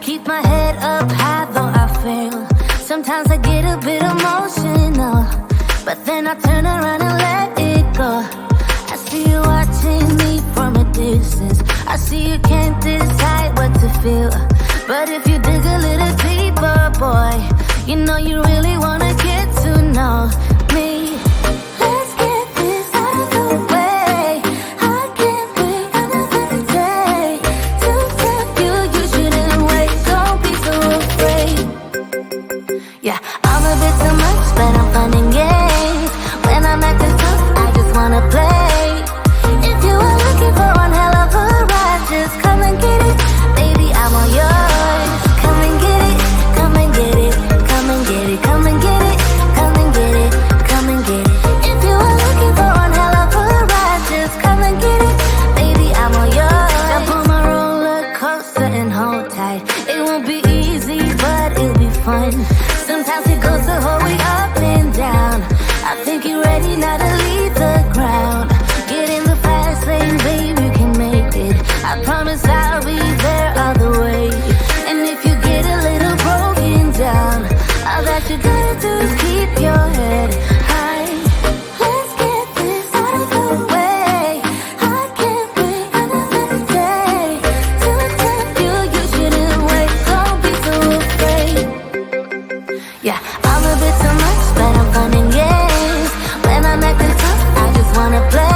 keep my head up high though I fail. Sometimes I get a bit emotional, but then I turn around and let it go. I see you watching me from a distance. I see you can't decide what to feel, but if you dig a little deeper, boy, you know you really wanna get to know me. Let's get this out of the way. I can't wait another day to tell you you shouldn't wait. Don't be so afraid. Yeah, I'm a bit too much, but I'm fun and games. When I'm at the top, I just wanna play. If you are looking for one hell of a ride, just come and get it. Baby, I'm all yours. Come and get it, come and get it, come and get it, come and get it, come and get it, come and get it. If you are looking for one hell of a ride, just come and get it. Baby, I'm all yours. Jump on my roller coaster and hold tight. It won't be easy, but it'll be fun. Sometimes it goes the whole way up and down. I think you're ready now to leave the ground. Get in the fast lane, baby, you can make it. I promise I'll be there all the way. And if you get a little broken down, all that you gotta do is keep your head high. Let's get this out of the way. I can't wait another day to tell you you shouldn't wait. Don't be so afraid. Yeah, I'm a bit too much, but I'm fun and games. When I'm at the top, I just wanna play.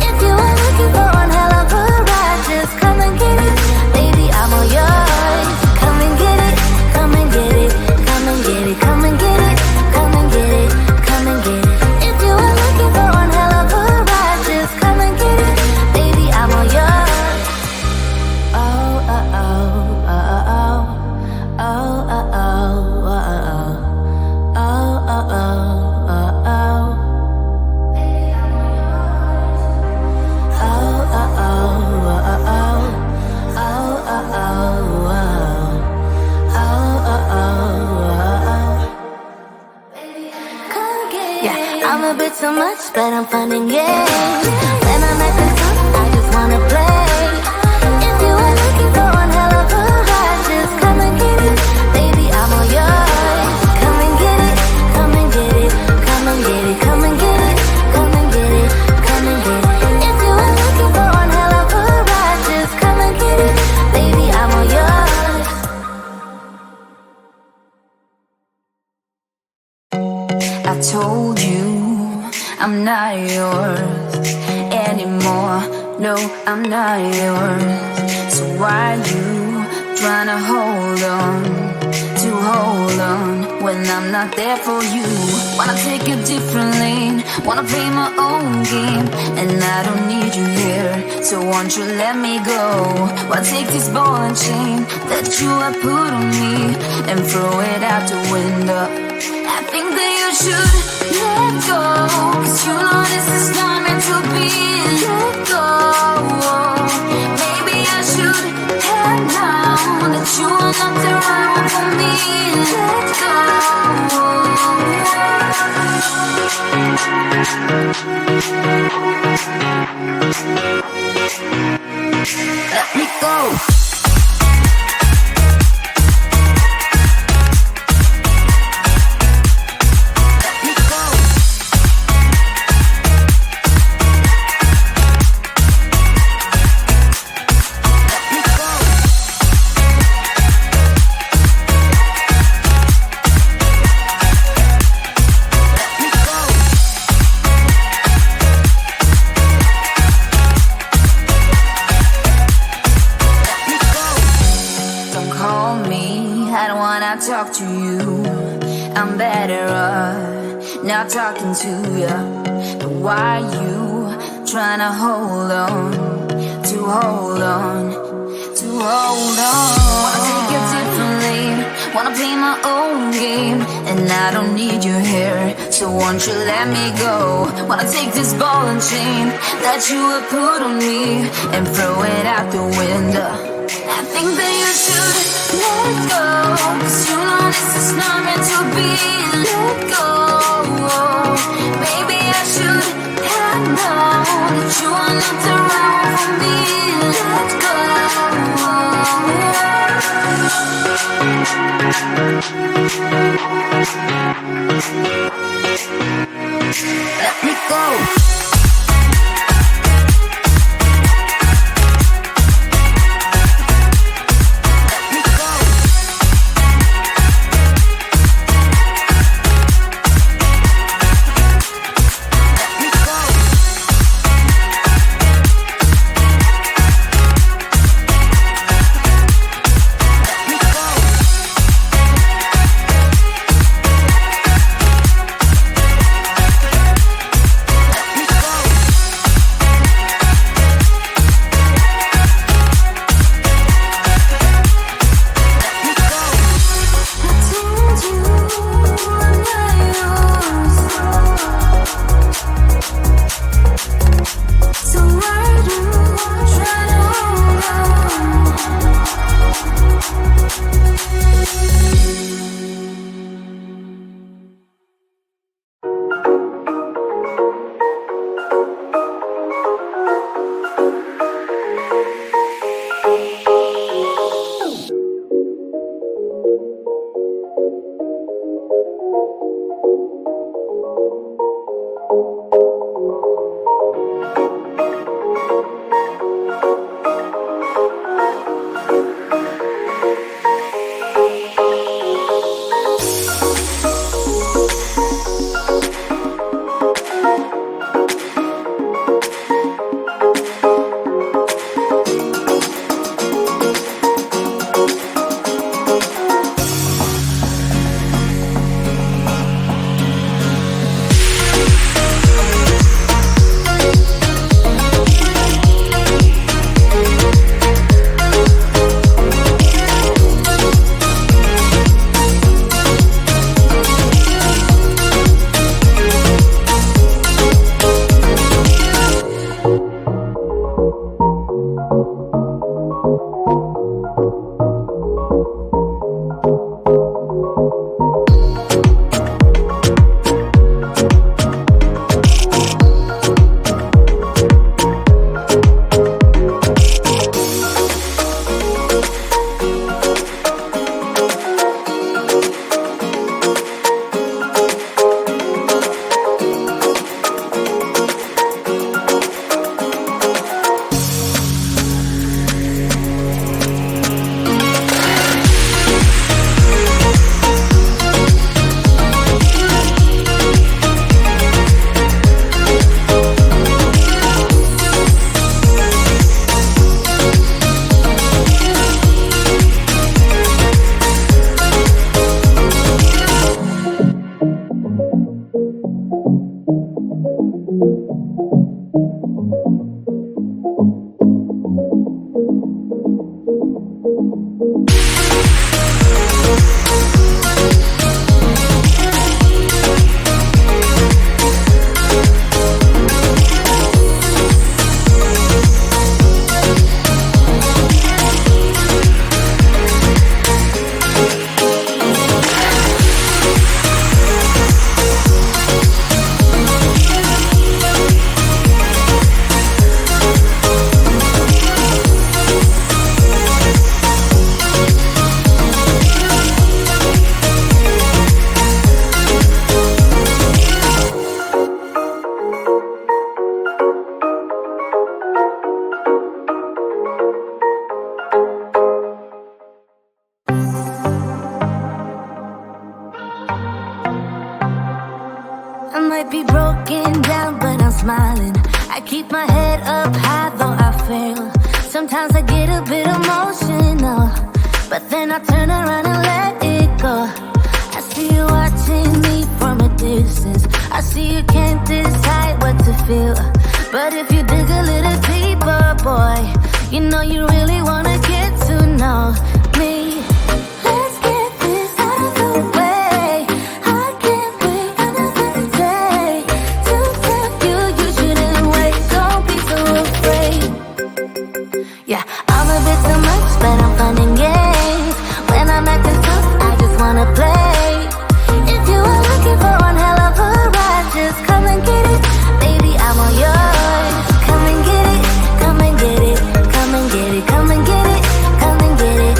If you are looking for one hell of a ride, just come and get it. Baby, I'm all yours. Come and get it, come and get it, come and get it, come and get it, come and get it, come and get it. If you are looking for one hell of a ride, just come and get it. Baby, I'm all yours. Oh, oh, oh, oh, oh, oh, oh, oh, oh, oh, oh, oh, oh. I'm a bit too much, but I'm fun and games. When I'm at the top, I just wanna play. If you are looking for one hell of a ride, just come and get it. Baby, I'm all yours. Come and get it, come and get it, come and get it, come and get it, come and get it, come and get it. If you are looking for one hell of a ride, just come and get it. Baby, I'm all yours. I told you I'm not yours anymore. No, I'm not yours. So why you trying to hold on when I'm not there for you? Wanna take a different lane, wanna play my own game, and I don't need you here, so won't you let me go? Wanna take this ball and chain that you have put on me and throw it out the window. I think that you should let go, 'cause you know this is not meant to be. Let go. Maybe I should have known that you are not the right one for me. Let go. Let me go. Talk to you, I'm better off not talking to you. But why you trying to hold on? Wanna take a different lane, wanna play my own game, and I don't need you here, so won't you let me go? Wanna take this ball and chain that you have put on me and throw it out the window. I think that you should let go, 'cause you know this is not meant to be. Let go. Maybe I should have known that you are not the right one for me. Let go. Let me go. might be broken down, but I'm smiling. I keep my head up high, though I fail. Sometimes I get a bit emotional, but then I turn around and let it go. I see you watching me from a distance. I see you can't decide what to feel, but if you dig a little deeper, boy, you know you really wanna get to know me. Let's get this out of the way. I can't wait another day to tell you you shouldn't wait. Don't be so afraid. Yeah, I'm a bit too much, but I'm fun and games. When I'm acting tough, I just wanna play. If you are looking for one hell of a ride, just come and get it. Baby, I'm all yours. Come and get it, come and get it, come and get it, come and get it, come and get it.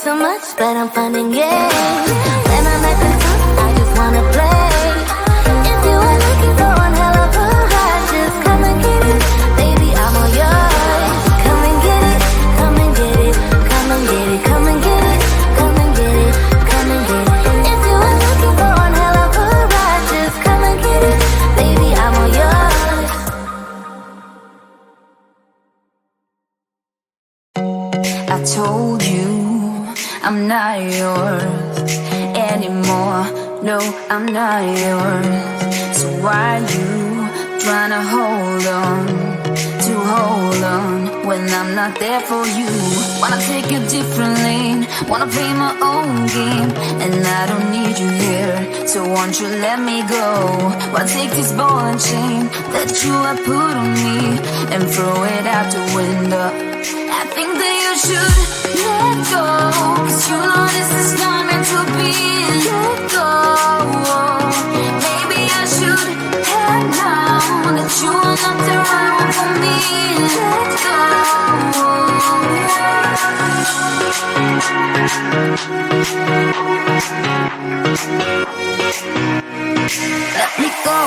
so much that I'm finding games. When I'm acting tough, I just wanna play. If you are looking for one hell of a ride, just come and get it, baby, I'm all yours. Come and get it, come and get it, come and get it, come and get it, come and get it, come and get it. If you are looking for one hell of a ride, just come and get it, baby, I'm all yours. I told you I'm not yours anymore. No, I'm not yours. So why you tryna hold on when I'm not there for you? Wanna take a different lane, wanna play my own game, and I don't need you here, so won't you let me go? Why take this ball and chain that you have put on me and throw it out the window? I think that you should let go, 'cause you know this is not meant to be. Let go. Maybe I should have known that you are not the right one for me. Let go. Let me go.